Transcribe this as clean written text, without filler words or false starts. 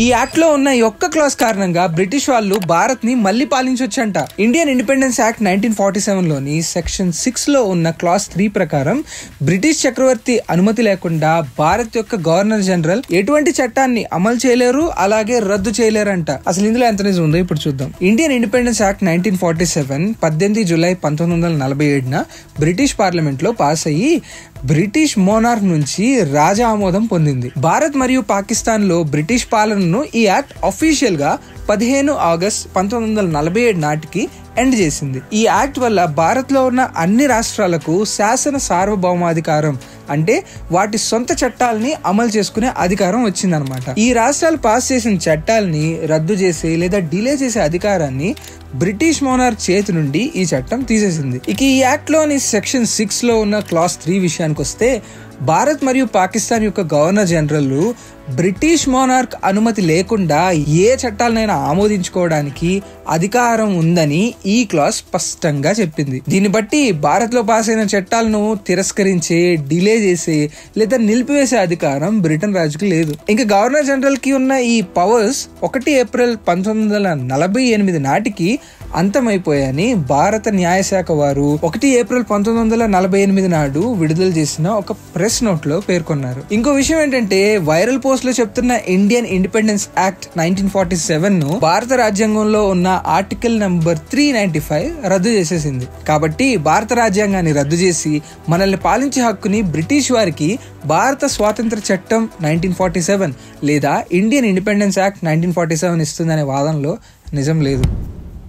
ఈ యాక్ట్ లో ఉన్న ఈ ఒక్క క్లాస్ కారణంగా బ్రిటిష్ వాళ్ళు భారత్ ని మళ్ళీ పాలించొచ్చంట. ఇండియన్ ఇండిపెండెన్స్ యాక్ట్ 1947 లోని సెక్షన్ 6 లో ఉన్న క్లాస్ 3 ప్రకారం బ్రిటిష్ చక్రవర్తి అనుమతి లేకుండా భారత్ యొక్క గవర్నర్ జనరల్ ఎటువంటి చట్టాన్ని అమలు చేయలేరు, అలాగే రద్దు చేయలేరంట. అసలు ఇందులో ఎంత నిజం ఉందో ఇప్పుడు చూద్దాం. Indian independence act 1947 18 July 1947 British parliament లో పాస్ అయ్యి బ్రిటిష్ మోనార్క్ నుంచి రాజా ఆమోదం పొందింది. భారత్ మరియు పాకిస్తాన్ లో బ్రిటిష్ పాలనను ఈ యాక్ట్ అఫీషియల్ గా 15 ఆగస్ట్ 1947 నాటికి ఎండ్ చేసింది. ఈ యాక్ట్ వల్ల భారత్ లో ఉన్న అన్ని రాష్ట్రాలకు శాసన సార్వభౌమాధికారం అంటే వాటి సొంత చట్టాలని అమలు చేసుకునే అధికారం వచ్చిందనమాట. ఈ రాష్ట్రాలు పాస్ చేసిన చట్టాలని రద్దు చేసే లేదా డిలే చేసే అధికారాన్ని బ్రిటిష్ మోనార్క్ చేతి నుండి ఈ చట్టం తీసేసింది. ఇక ఈ యాక్ట్ లోని సెక్షన్ 6 లో ఉన్న క్లాస్ 3 విషయానికి వస్తే భారత్ మరియు పాకిస్తాన్ యొక్క గవర్నర్ జనరల్ బ్రిటిష్ మోనార్క్ అనుమతి లేకుండా ఏ చట్టాలనైనా ఆమోదించుకోవడానికి అధికారం ఉందని ఈ క్లాస్ స్పష్టంగా చెప్పింది. దీన్ని బట్టి భారత్ లో పాస్ అయిన చట్టాలను తిరస్కరించే, డిలే చేసే లేదా నిలిపివేసే అధికారం బ్రిటన్ రాజుకి లేదు. ఇంకా గవర్నర్ జనరల్ కి ఉన్న ఈ పవర్స్ 1 ఏప్రిల్ 1948 నాటికి అంతమైపోయాయని భారత న్యాయశాఖ వారు 1 ఏప్రిల్ 1948 నాడు విడుదల చేసిన ఒక ప్రెస్ నోట్ లో పేర్కొన్నారు. ఇంకో విషయం ఏంటంటే వైరల్ పోస్ట్ లో చెప్తున్న ఇండియన్ ఇండిపెండెన్స్ యాక్ట్ 1947 ను భారత రాజ్యాంగంలో ఉన్న ఆర్టికల్ నంబర్ 395 రద్దు చేసేసింది. కాబట్టి భారత రాజ్యాంగాన్ని రద్దు చేసి మనల్ని పాలించే హక్కుని బ్రిటిష్ వారికి భారత స్వాతంత్ర చట్టం 1947 లేదా ఇండియన్ ఇండిపెండెన్స్ యాక్ట్ 1947 ఇస్తుందనే వాదనలో నిజం లేదు.